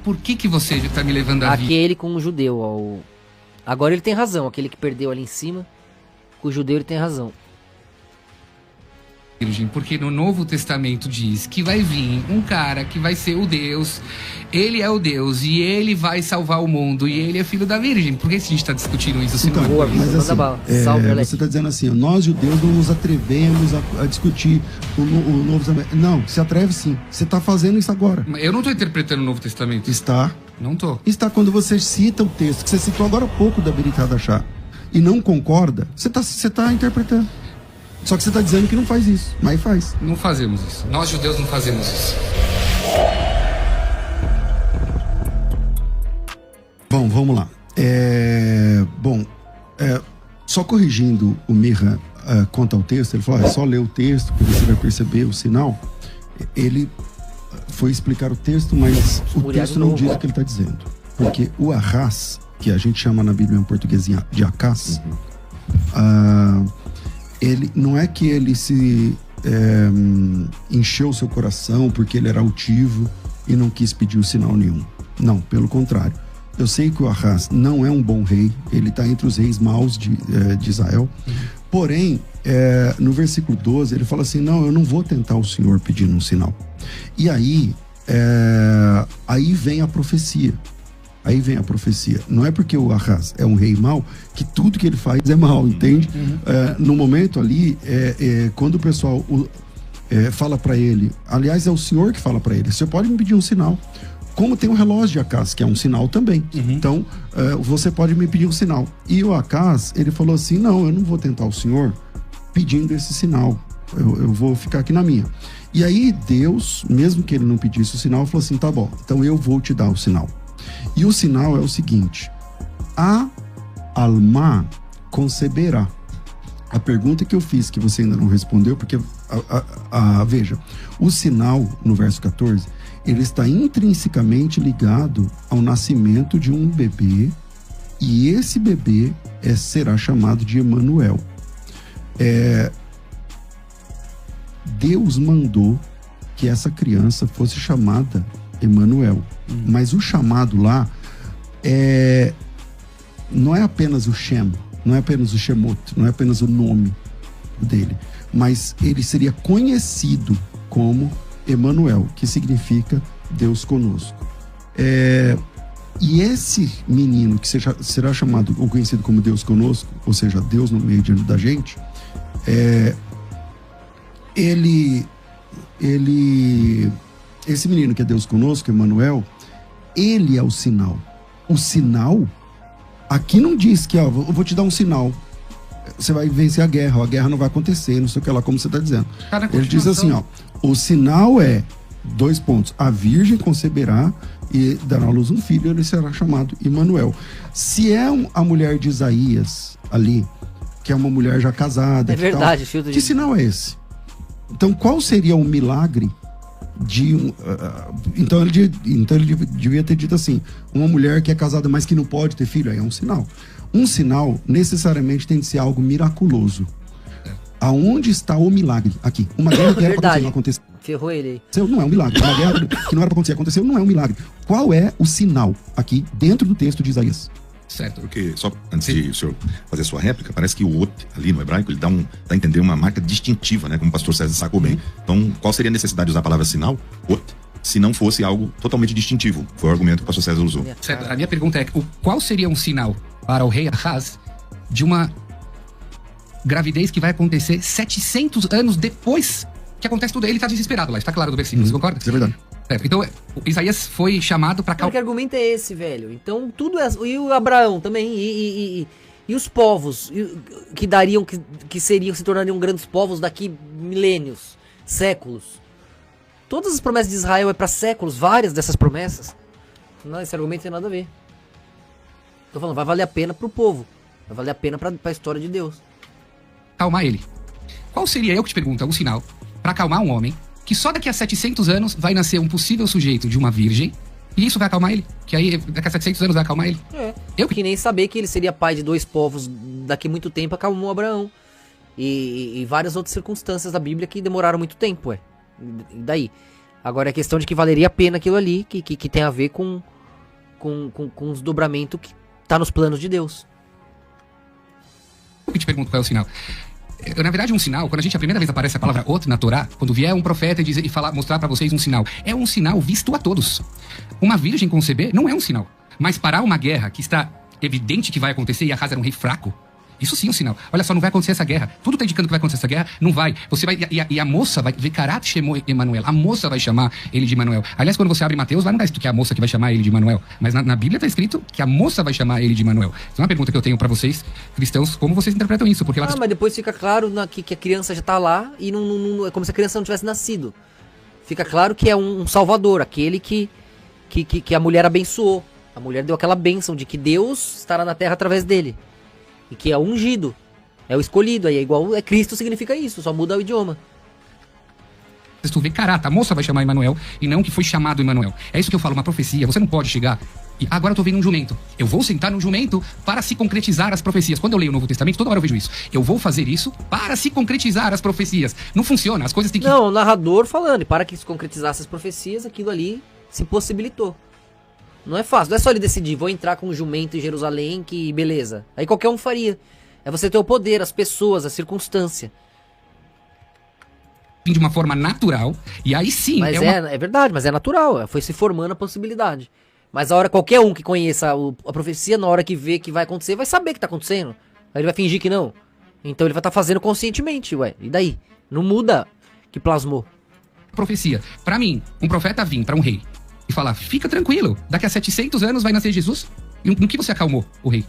por que você está me levando a vida? Aquele com o judeu, ó. Agora ele tem razão, aquele que perdeu ali em cima, com o judeu ele tem razão. Virgem, porque no Novo Testamento diz que vai vir um cara que vai ser o Deus, ele é o Deus e ele vai salvar o mundo e ele é filho da Virgem. Por que a gente está discutindo isso? Então, Boa, mas assim, você está dizendo assim, nós judeus não nos atrevemos a discutir o Novo Testamento. Não, se atreve sim. Você está fazendo isso agora. Eu não estou interpretando o Novo Testamento. Está. Não tô. Está quando você cita o texto, que você citou agora há pouco da Beritada Chá, e não concorda, você tá interpretando. Só que você está dizendo que não faz isso, mas faz. Não fazemos isso. Nós judeus não fazemos isso. Bom, vamos lá. Só corrigindo o Mirra quanto ao texto, ele falou, é só ler o texto que você vai perceber o sinal. Ele foi explicar o texto, mas o texto não diz o que ele está dizendo. Porque o arras, que a gente chama na Bíblia em português de acás, ele não é que ele se encheu o seu coração porque ele era altivo e não quis pedir o sinal nenhum. Não, pelo contrário. Eu sei que o Ahaz não é um bom rei, ele está entre os reis maus de Israel. Porém, no versículo 12, ele fala assim, não, eu não vou tentar o Senhor pedindo um sinal. E aí vem a profecia. Aí vem a profecia. Não é porque o Ahaz é um rei mau que tudo que ele faz é mau, entende? No momento ali, quando o pessoal fala para ele, aliás, é o Senhor que fala para ele, você pode me pedir um sinal. Como tem o relógio de Acás, que é um sinal também. Então, você pode me pedir um sinal. E o Acás, ele falou assim, não, eu não vou tentar o Senhor pedindo esse sinal. Eu vou ficar aqui na minha. E aí Deus, mesmo que ele não pedisse o sinal, falou assim, tá bom, então eu vou te dar o sinal. E o sinal é o seguinte, a alma conceberá. A pergunta que eu fiz, que você ainda não respondeu, porque, veja, o sinal, no verso 14, ele está intrinsecamente ligado ao nascimento de um bebê, e esse bebê será chamado de Emanuel. Deus mandou que essa criança fosse chamada Emanuel. Mas o chamado lá não é apenas o Shem, não é apenas o Shemot, não é apenas o nome dele, mas ele seria conhecido como Emanuel, que significa Deus conosco. E esse menino que será chamado ou conhecido como Deus conosco, ou seja, Deus no meio da gente, esse menino que é Deus conosco, Emanuel, ele é o sinal. O sinal, aqui não diz que, eu vou te dar um sinal, você vai vencer a guerra não vai acontecer, não sei o que lá, como você está dizendo. Ele diz assim, o sinal é, 2 pontos, a virgem conceberá e dará à luz um filho, ele será chamado Emanuel. Se é a mulher de Isaías ali, que é uma mulher já casada, verdade, que sinal é esse? Então qual seria o milagre então ele devia ter dito assim, uma mulher que é casada mas que não pode ter filho, aí é um sinal. Um sinal necessariamente tem de ser algo miraculoso. Aonde está o milagre? Aqui. Uma guerra que era para acontecer, não aconteceu. Ferrou ele aí. Não é um milagre. Uma guerra que não era para acontecer, aconteceu, não é um milagre. Qual é o sinal aqui dentro do texto de Isaías? Certo. Porque, só antes de o senhor fazer a sua réplica, parece que o ot ali no hebraico, ele dá a entender uma marca distintiva, né? Como o pastor César sacou bem. Então, qual seria a necessidade de usar a palavra sinal, ot, se não fosse algo totalmente distintivo? Foi o argumento que o pastor César usou. Certo. A minha pergunta é, qual seria um sinal para o rei Ahaz de uma gravidez que vai acontecer 700 anos depois que acontece tudo? Ele está desesperado lá, está claro do versículo, você concorda? Isso é verdade. Então, Isaías foi chamado para Que argumento é esse, velho? Então, tudo é... E o Abraão também, e os povos que dariam, que seriam, se tornariam grandes povos daqui milênios, séculos. Todas as promessas de Israel é para séculos, várias dessas promessas. Não, esse argumento tem nada a ver. Tô falando, vai valer a pena pro povo. Vai valer a pena pra história de Deus. Acalmar ele. Qual seria, eu que te pergunto, um sinal para acalmar um homem que só daqui a 700 anos vai nascer um possível sujeito de uma virgem, e isso vai acalmar ele? Que aí daqui a 700 anos vai acalmar ele? Eu que nem saber que ele seria pai de 2 povos daqui a muito tempo acalmou Abraão. E várias outras circunstâncias da Bíblia que demoraram muito tempo, E daí? Agora é questão de que valeria a pena aquilo ali, que tem a ver com com os desdobramentos que tá nos planos de Deus. Eu te pergunto qual é o sinal. Na verdade, um sinal, quando a primeira vez aparece a palavra ot na Torá, quando vier um profeta e falar, mostrar pra vocês um sinal, é um sinal visto a todos. Uma virgem conceber não é um sinal. Mas parar uma guerra que está evidente que vai acontecer e Ahaz era um rei fraco, isso sim é um sinal. Olha só, não vai acontecer essa guerra. Tudo tá indicando que vai acontecer essa guerra. Não vai. Você vai. E a moça vai ver Karat chamou Emanuel. A moça vai chamar ele de Emanuel. Aliás, quando você abre Mateus, lá não está escrito que é a moça que vai chamar ele de Emanuel. Mas na Bíblia está escrito que a moça vai chamar ele de Emanuel. Então é uma pergunta que eu tenho pra vocês, cristãos, como vocês interpretam isso? Porque ela... mas depois fica claro que a criança já tá lá e não é como se a criança não tivesse nascido. Fica claro que é um salvador, aquele que a mulher abençoou. A mulher deu aquela bênção de que Deus estará na terra através dele. E que é o ungido. É o escolhido, aí é igual, Cristo significa isso, só muda o idioma. Tu vê, carata, a moça vai chamar Emanuel e não que foi chamado Emanuel. É isso que eu falo, uma profecia. Você não pode chegar e agora eu tô vendo um jumento. Eu vou sentar num jumento para se concretizar as profecias. Quando eu leio o Novo Testamento, toda hora eu vejo isso. Eu vou fazer isso para se concretizar as profecias. Não funciona, as coisas têm que... Não, o narrador falando, e para que se concretizasse as profecias, aquilo ali se possibilitou. Não é fácil, não é só ele decidir, vou entrar com um jumento em Jerusalém, que beleza. Aí qualquer um faria. É você ter o poder, as pessoas, a circunstância. De uma forma natural, e aí sim... Mas é verdade, mas é natural, foi se formando a possibilidade. Mas a hora, qualquer um que conheça a profecia, na hora que vê que vai acontecer, vai saber que tá acontecendo. Aí ele vai fingir que não. Então ele vai estar fazendo conscientemente, ué. E daí? Não muda que plasmou. Profecia. Pra mim, um profeta vir pra um rei e falar, fica tranquilo, daqui a 700 anos vai nascer Jesus. E no que você acalmou o rei?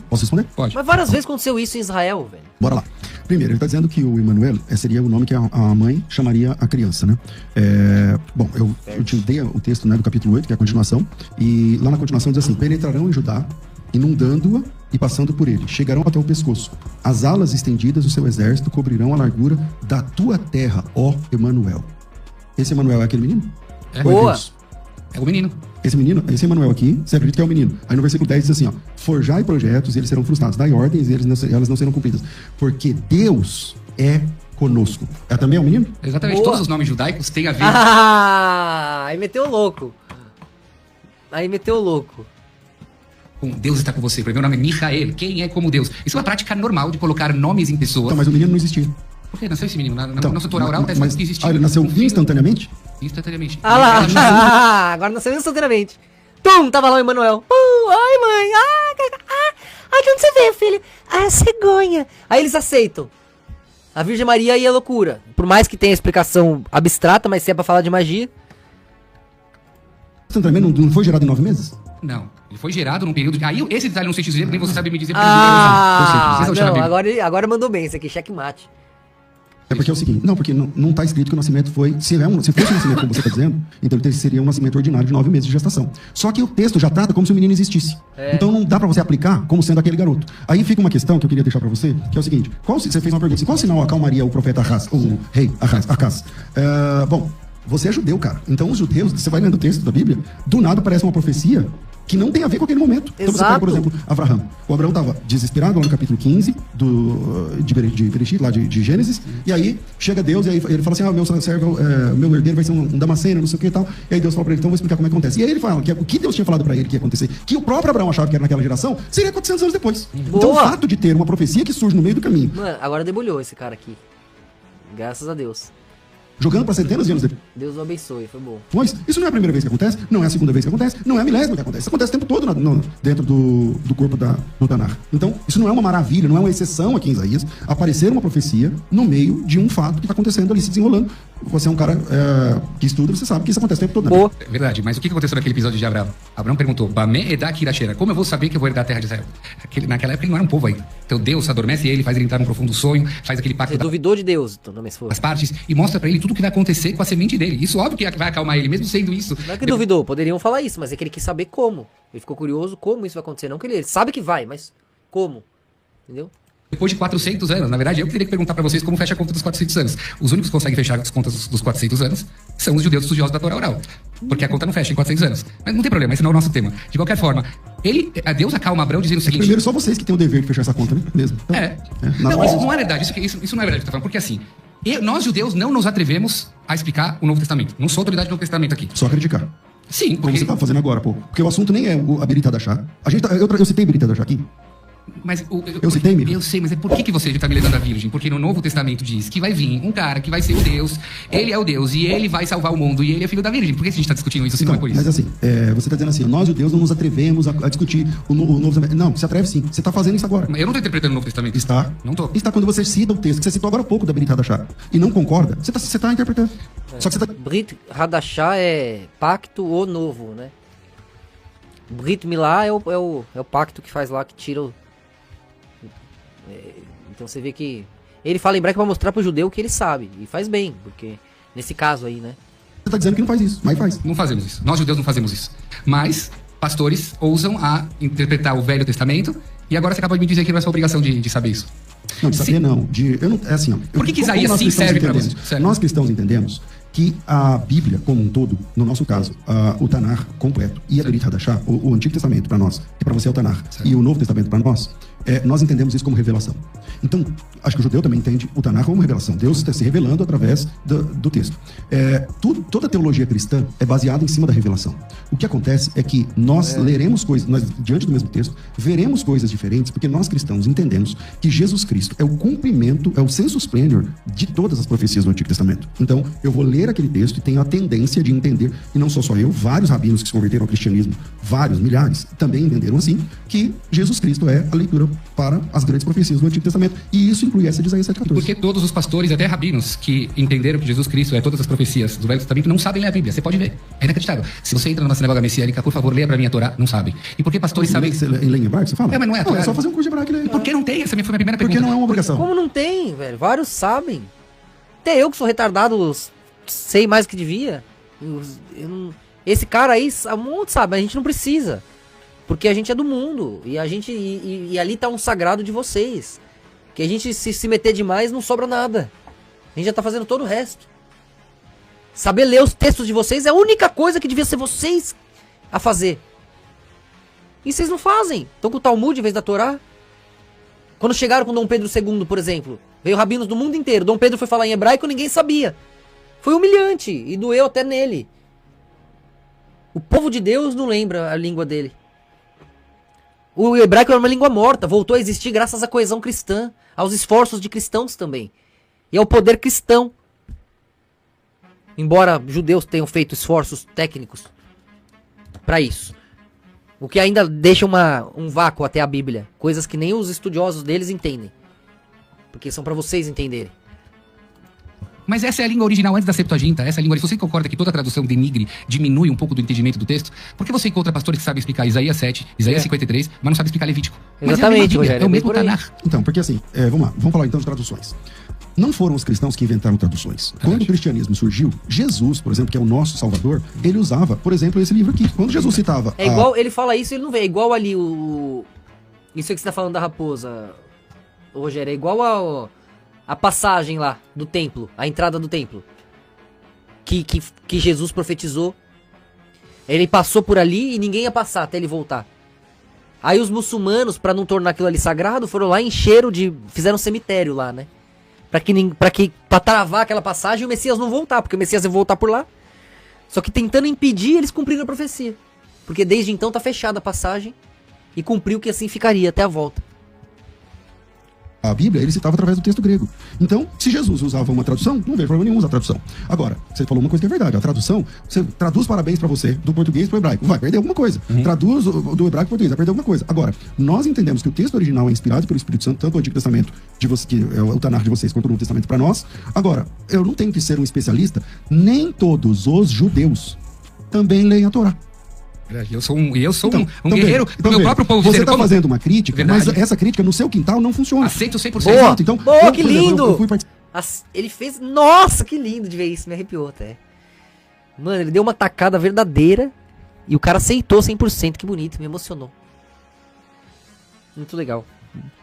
Posso responder? Pode. Mas várias vezes aconteceu isso em Israel, velho. Bora lá. Primeiro, ele está dizendo que o Emanuel seria o nome que a mãe chamaria a criança, né? Bom, eu te dei o texto, né, do capítulo 8, que é a continuação, e lá na continuação diz assim, penetrarão em Judá, inundando-a e passando por ele. Chegarão até o pescoço. As alas estendidas do seu exército cobrirão a largura da tua terra, ó Emanuel. Esse Emanuel é aquele menino? É. Ou Boa. Deus? É o menino. Esse Emanuel aqui, você acredita que é o menino. Aí no versículo 10 diz assim, ó, forjai projetos e eles serão frustrados, dai ordens e elas não serão cumpridas, porque Deus é conosco. É também o menino? Exatamente, Boa. todos os nomes judaicos têm a ver... Aí meteu o louco. com Deus está com você. Meu nome é Michael. Quem é como Deus? Isso é uma prática normal de colocar nomes em pessoas. Então, mas o menino não existia. Por que nasceu esse menino? Na Então, nossa Torá oral está escrito que existia. ele nasceu um filho instantaneamente? Instantaneamente. Ah lá, agora nasceu instantaneamente. Tum, tava lá o Emanuel. Ai, mãe. Ai, de onde você veio, filho? Ah, cegonha. Aí eles aceitam. A Virgem Maria e a loucura. Por mais que tenha explicação abstrata, mas se é pra falar de magia. Instantaneamente não foi gerado em 9 meses? Não, ele foi gerado num período... Aí esse detalhe não sei te dizer, nem você sabe me dizer. Não, agora mandou bem isso aqui, checkmate. É porque é o seguinte, porque não está escrito que o nascimento foi... Se fosse um nascimento, como você está dizendo, então ele seria um nascimento ordinário de 9 meses de gestação. Só que o texto já trata como se o menino existisse. Então não dá para você aplicar como sendo aquele garoto. Aí fica uma questão que eu queria deixar para você, que é o seguinte, você fez uma pergunta, qual sinal acalmaria o profeta Ahaz, o rei Ahaz? Bom, você é judeu, cara. Então os judeus, você vai lendo o texto da Bíblia, do nada parece uma profecia que não tem a ver com aquele momento. Então você pega, por exemplo, Abraão. O Abraão estava desesperado lá no capítulo 15 de Bereshit, lá de Gênesis, e aí chega Deus e aí ele fala assim, meu servo, meu herdeiro vai ser um Damasceno, não sei o que e tal. E aí Deus fala para ele, então eu vou explicar como é que acontece. E aí ele fala que o que Deus tinha falado para ele que ia acontecer, que o próprio Abraão achava que era naquela geração, seria 400 anos depois. Então o fato de ter uma profecia que surge no meio do caminho. Mano, agora debulhou esse cara aqui. Graças a Deus. Jogando para centenas de anos depois. Deus o abençoe, foi bom. Pois, isso não é a primeira vez que acontece, não é a segunda vez que acontece, não é a milésima que acontece. Isso acontece o tempo todo dentro do corpo do Tanar. Então, isso não é uma maravilha, não é uma exceção aqui em Isaías, aparecer uma profecia no meio de um fato que está acontecendo ali, se desenrolando. Você é um cara que estuda, você sabe que isso acontece o tempo todo. Boa. É verdade, mas o que aconteceu naquele episódio de Abraão? Abraão perguntou, Bamé edá kirashera, como eu vou saber que eu vou herdar a terra de Israel? Naquela época ele não era um povo ainda. Então Deus adormece ele, faz ele entrar num profundo sonho, faz aquele pacto Você duvidou de Deus, então, não, se for. das partes e mostra pra ele tudo o que vai acontecer com a semente dele. Isso óbvio que vai acalmar ele, mesmo sendo isso. Não é que duvidou, poderiam falar isso, mas é que ele quis saber como. Ele ficou curioso como isso vai acontecer. Não que ele sabe que vai, mas como? Entendeu? Depois de 400 anos, na verdade, eu que teria que perguntar pra vocês como fecha a conta dos 400 anos. Os únicos que conseguem fechar as contas dos 400 anos são os judeus estudiosos da Torá oral. Porque a conta não fecha em 400 anos. Mas não tem problema, esse não é o nosso tema. De qualquer forma, Deus acalma Abraão dizendo o seguinte... Primeiro, só vocês que têm o dever de fechar essa conta, né? Mesmo. Então, Não, isso não é verdade. Isso não é verdade que eu tô falando. Porque assim, nós judeus não nos atrevemos a explicar o Novo Testamento. Não sou autoridade do Novo Testamento aqui. Só criticar. Sim, Como porque... você estava fazendo agora, pô. Porque o assunto nem é a Berita da Chá. Eu citei Berita da Chá aqui. Mas Eu citei, Miro? Eu sei, mas é por que você está me levando a virgem? Porque no Novo Testamento diz que vai vir um cara que vai ser o Deus, ele é o Deus, e ele vai salvar o mundo, e ele é filho da virgem. Por que a gente está discutindo isso se não é por isso? Mas assim, você está dizendo assim, nós judeus não nos atrevemos a discutir o Novo Testamento. Não, se atreve sim. Você está fazendo isso agora. Eu não estou interpretando o Novo Testamento. Está. Não tô. Está quando você cita o texto, que você citou agora há pouco da Berita da Chá, e não concorda, você tá interpretando. Só que você tá... Brit Hadashah é pacto ou novo, né? Brit Milá é o pacto que faz lá, que tira o... Então você vê que... Ele fala em hebraico pra mostrar pro judeu que ele sabe. E faz bem, porque... Nesse caso aí, né? Você tá dizendo que não faz isso, mas faz. Não fazemos isso. Nós judeus não fazemos isso. Mas pastores ousam a interpretar o Velho Testamento, e agora você acabou de me dizer que não é sua obrigação de saber isso. Não, de saber não. É assim, ó. Por que como Isaías nós sim cristãos serve pra entendemos? você? Sério. Nós cristãos entendemos que a Bíblia como um todo, no nosso caso, o Tanar completo e a Berit Hadashah, o Antigo Testamento para nós, que para você é o Tanar, e o Novo Testamento para nós entendemos isso como revelação. Então, acho que o judeu também entende o Tanar como revelação. Deus está se revelando através do texto. Toda a teologia cristã é baseada em cima da revelação. O que acontece é que nós leremos coisas, nós, diante do mesmo texto, veremos coisas diferentes, porque nós cristãos entendemos que Jesus Cristo é o cumprimento, é o sensus plenior de todas as profecias do Antigo Testamento. Então, eu vou ler aquele texto e tenho a tendência de entender, e não só eu, vários rabinos que se converteram ao cristianismo, vários, milhares, também entenderam assim, que Jesus Cristo é a leitura para as grandes profecias do Antigo Testamento. E isso inclui essa de Isaías 7,14. Porque todos os pastores, até rabinos, que entenderam que Jesus Cristo é todas as profecias do Velho Testamento, não sabem ler a Bíblia. Você pode ver. É inacreditável. Se você entra numa sinagoga messiânica, por favor, leia pra mim a Torá. Não sabem. E por que pastores sabem... Você lê em hebraico, você fala? Mas não é a Torá. É só fazer um curso de hebraico e ler. Por que não tem? Essa foi a minha primeira pergunta. Porque não é uma obrigação. Como não tem, velho? Vários sabem. Até eu que sou retardado, sei mais do que devia. Esse cara aí, um monte sabe, mas a gente não precisa. Porque a gente é do mundo. E e ali tá um sagrado de vocês. Que a gente se meter demais não sobra nada. A gente já tá fazendo todo o resto. Saber ler os textos de vocês é a única coisa que devia ser vocês a fazer. E vocês não fazem. Estão com o Talmud em vez da Torá. Quando chegaram com Dom Pedro II, por exemplo, veio rabinos do mundo inteiro. Dom Pedro foi falar em hebraico e ninguém sabia. Foi humilhante e doeu até nele. O povo de Deus não lembra a língua dele. O hebraico era uma língua morta, voltou a existir graças à coesão cristã, aos esforços de cristãos também. E ao poder cristão. Embora judeus tenham feito esforços técnicos para isso. O que ainda deixa um vácuo até a Bíblia. Coisas que nem os estudiosos deles entendem. Porque são para vocês entenderem. Mas essa é a língua original antes da Septuaginta. Essa é a língua... Se você concorda que toda tradução denigre, diminui um pouco do entendimento do texto, por que você encontra pastores que sabem explicar Isaías 7, Isaías 53, mas não sabem explicar Levítico? Exatamente, Rogério. É o mesmo Tanar. Então, porque assim, vamos lá, vamos falar então de traduções. Não foram os cristãos que inventaram traduções. Quando o cristianismo surgiu, Jesus, por exemplo, que é o nosso Salvador, ele usava, por exemplo, esse livro aqui. Quando Jesus citava... É igual, ele fala isso e ele não vê. É igual ali Isso aí que você tá falando da raposa, Rogério, é igual a passagem lá do templo, a entrada do templo. Que Jesus profetizou. Ele passou por ali e ninguém ia passar até ele voltar. Aí os muçulmanos, pra não tornar aquilo ali sagrado, foram lá e fizeram um cemitério lá, né? Pra travar aquela passagem e o Messias não voltar, porque o Messias ia voltar por lá. Só que tentando impedir, eles cumpriram a profecia. Porque desde então tá fechada a passagem e cumpriu que assim ficaria até a volta. A Bíblia, ele citava através do texto grego. Então, se Jesus usava uma tradução, não vejo problema nenhum usar a tradução. Agora, você falou uma coisa que é verdade. A tradução, você traduz parabéns pra você do português pro hebraico. Vai perder alguma coisa. Traduz do hebraico pro português, vai perder alguma coisa. Agora, nós entendemos que o texto original é inspirado pelo Espírito Santo, tanto o Antigo Testamento, que é o Tanar de vocês, quanto o Novo Testamento pra nós. Agora, eu não tenho que ser um especialista. Nem todos os judeus também leem a Torá. Eu sou um guerreiro do meu próprio povo. Você está fazendo uma crítica, Verdade. mas essa crítica no seu quintal não funciona. Aceito 100%. Boa, Então, boa, que lindo! Eu fui Ele fez... Nossa, que lindo de ver isso, me arrepiou até. Mano, ele deu uma tacada verdadeira e o cara aceitou 100%, que bonito, me emocionou. Muito legal,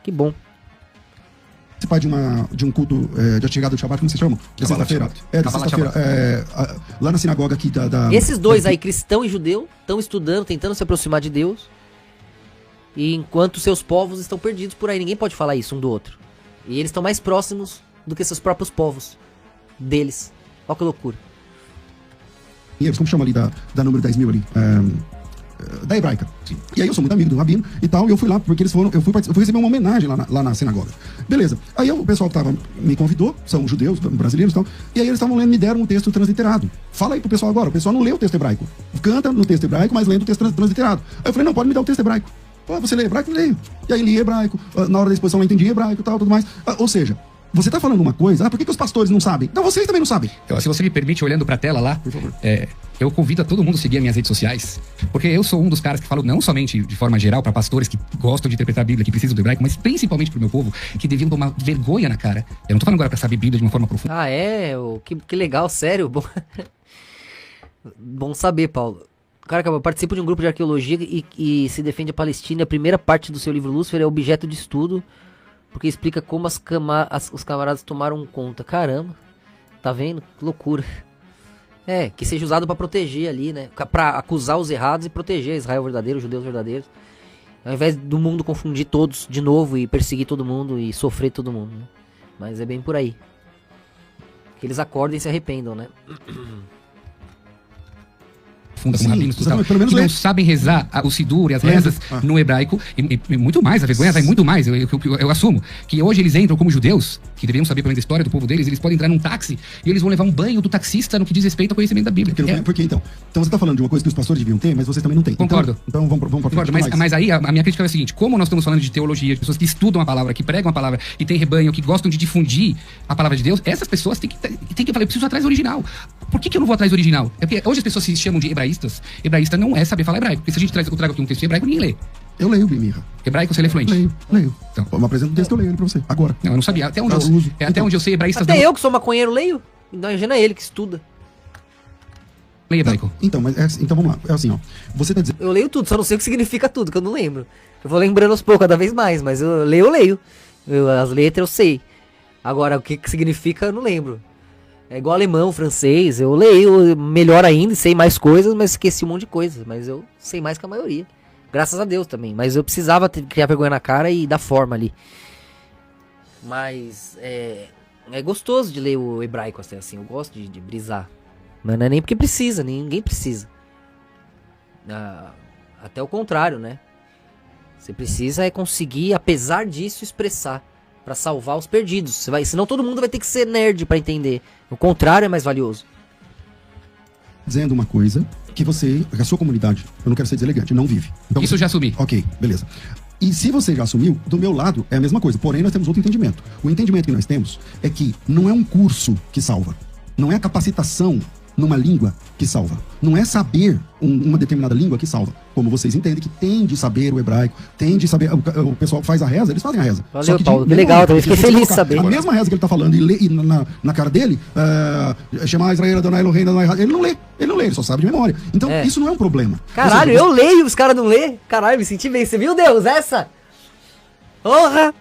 que bom. participar de um culto de chegada do Shabbat, como você chama? De sexta-feira. De sexta-feira. Lá na sinagoga aqui da... Esses dois aí, cristão e judeu, estão estudando, tentando se aproximar de Deus. E enquanto seus povos estão perdidos por aí, ninguém pode falar isso um do outro. E eles estão mais próximos do que seus próprios povos deles. Olha que loucura. como chama ali, da número 10 mil ali? Da hebraica. Sim. E aí eu sou muito amigo do rabino e tal, e eu fui lá, porque eles foram, eu fui receber uma homenagem lá na sinagoga. Beleza. Aí o pessoal que me convidou, são judeus, brasileiros e tal, e aí eles estavam lendo, me deram um texto transliterado. Fala aí pro pessoal agora, o pessoal não lê o texto hebraico. Canta no texto hebraico, mas lendo o texto transliterado. Aí eu falei, não, pode me dar o texto hebraico. Pô, você lê hebraico? Leio. E aí li hebraico, na hora da exposição eu entendi hebraico e tal, tudo mais. Ou seja, você tá falando uma coisa, por que os pastores não sabem? Então vocês também não sabem. Se você me permite, olhando pra tela lá, Por favor. eu convido a todo mundo a seguir as minhas redes sociais, porque eu sou um dos caras que falo não somente de forma geral para pastores que gostam de interpretar a Bíblia, que precisam do hebraico, mas principalmente pro meu povo, que deviam tomar vergonha na cara. Eu não tô falando agora pra saber Bíblia de uma forma profunda. Ah, que legal, sério. Bom, bom saber, Paulo. Cara, eu participo de um grupo de arqueologia e se defende a Palestina. A primeira parte do seu livro Lúcifer é objeto de estudo, porque explica como os camaradas tomaram conta. Caramba, tá vendo? Que loucura. Que seja usado pra proteger ali, né? Pra acusar os errados e proteger Israel verdadeiro, os judeus verdadeiros. Ao invés do mundo confundir todos de novo e perseguir todo mundo e sofrer todo mundo, né? Mas é bem por aí. Que eles acordem e se arrependam, né? Como Sim, rabinos e tal, pelo menos que não lê. sabem rezar o Sidur e as rezas no hebraico, e muito mais, a vergonha vai muito mais, eu assumo, que hoje eles entram como judeus, que deveriam saber pelo menos a história do povo deles, eles podem entrar num táxi e eles vão levar um banho do taxista no que diz respeito ao conhecimento da Bíblia. Porque então você tá falando de uma coisa que os pastores deviam ter, mas vocês também não têm. Concordo. Então vamos pra Concordo, frente. mas aí a minha crítica é a seguinte: como nós estamos falando de teologia, de pessoas que estudam a palavra, que pregam a palavra, e tem rebanho, que gostam de difundir a palavra de Deus, essas pessoas têm que falar, eu preciso ir atrás do original. Por que eu não vou atrás do original? É porque hoje as pessoas se chamam de hebraístas. Hebraísta não é saber falar hebraico. Porque se a gente eu trago aqui um texto em hebraico, ninguém lê. Eu leio, Bimirra. Hebraico você lê fluente? Leio. Então. Me apresenta um texto, eu leio ele pra você. Agora. Não, eu não sabia. Até onde, Eu uso. até onde eu sei, hebraístas Até não eu que sou maconheiro leio. Então imagina ele que estuda. lê hebraico. Então, então vamos lá. É assim, ó. Você tá dizendo. Eu leio tudo, só não sei o que significa tudo, que eu não lembro. Eu vou lembrando aos poucos, cada vez mais, mas eu leio. As letras eu sei. Agora, o que significa, eu não lembro. É igual alemão, francês, eu leio melhor ainda, sei mais coisas, mas esqueci um monte de coisas. Mas eu sei mais que a maioria. Graças a Deus também. Mas eu precisava criar vergonha na cara e dar forma ali. Mas é gostoso de ler o hebraico assim. Eu gosto de brisar. Mas não é nem porque precisa, ninguém precisa. Até o contrário, né? Você precisa conseguir, apesar disso, expressar. Pra salvar os perdidos. Senão todo mundo vai ter que ser nerd pra entender. O contrário é mais valioso. Dizendo uma coisa que a sua comunidade, eu não quero ser deselegante, não vive. Então, Isso eu já assumi. Ok, beleza. E se você já assumiu, do meu lado é a mesma coisa. Porém, nós temos outro entendimento. O entendimento que nós temos é que não é um curso que salva. Não é a capacitação numa língua que salva. Não é saber uma determinada língua que salva. Como vocês entendem que tem de saber o hebraico, tem de saber... O pessoal que faz a reza, eles fazem a reza. Valeu, Paulo, que legal, também fiquei feliz de saber. A mesma reza que ele tá falando e na cara dele, chamar Israel, Adonai Elohim, Adonai... Ele não lê, ele só sabe de memória. Então, isso não é um problema. Caralho, eu leio, os caras não lê. Caralho, me senti bem. Você viu, Deus, essa? Porra!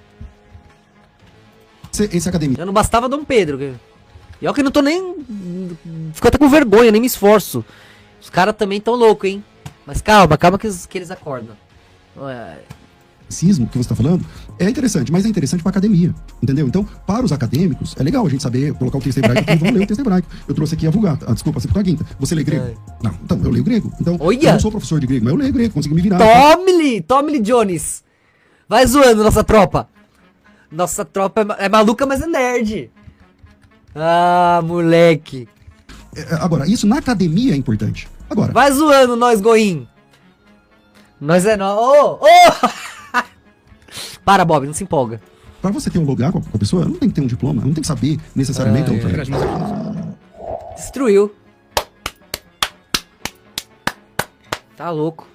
Esse academia... Já não bastava Dom Pedro. E eu que não tô nem... Fico até com vergonha, nem me esforço. Os caras também tão loucos, hein? Mas calma que eles acordam. Cismo que você está falando é interessante, mas é interessante para academia, entendeu? Então, para os acadêmicos, é legal a gente saber colocar o texto hebraico aqui, vamos ler o texto hebraico. Eu trouxe aqui a Vulgata. Desculpa, você ficou a quinta. Você lê grego? Não, então, eu leio grego. Então, Olha! eu não sou professor de grego, mas eu leio grego, consegui me virar. Tome-lhe, Jones. Vai zoando nossa tropa. Nossa tropa é maluca, mas é nerd. Ah, moleque. Agora, isso na academia é importante. Agora, Vai zoando nós, Goim. Nós é nós. Ô! Para, Bob, não se empolga. para você ter um lugar com a pessoa, não tem que ter um diploma, não tem que saber necessariamente. Destruiu. Tá louco.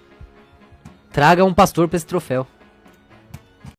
Traga um pastor pra esse troféu.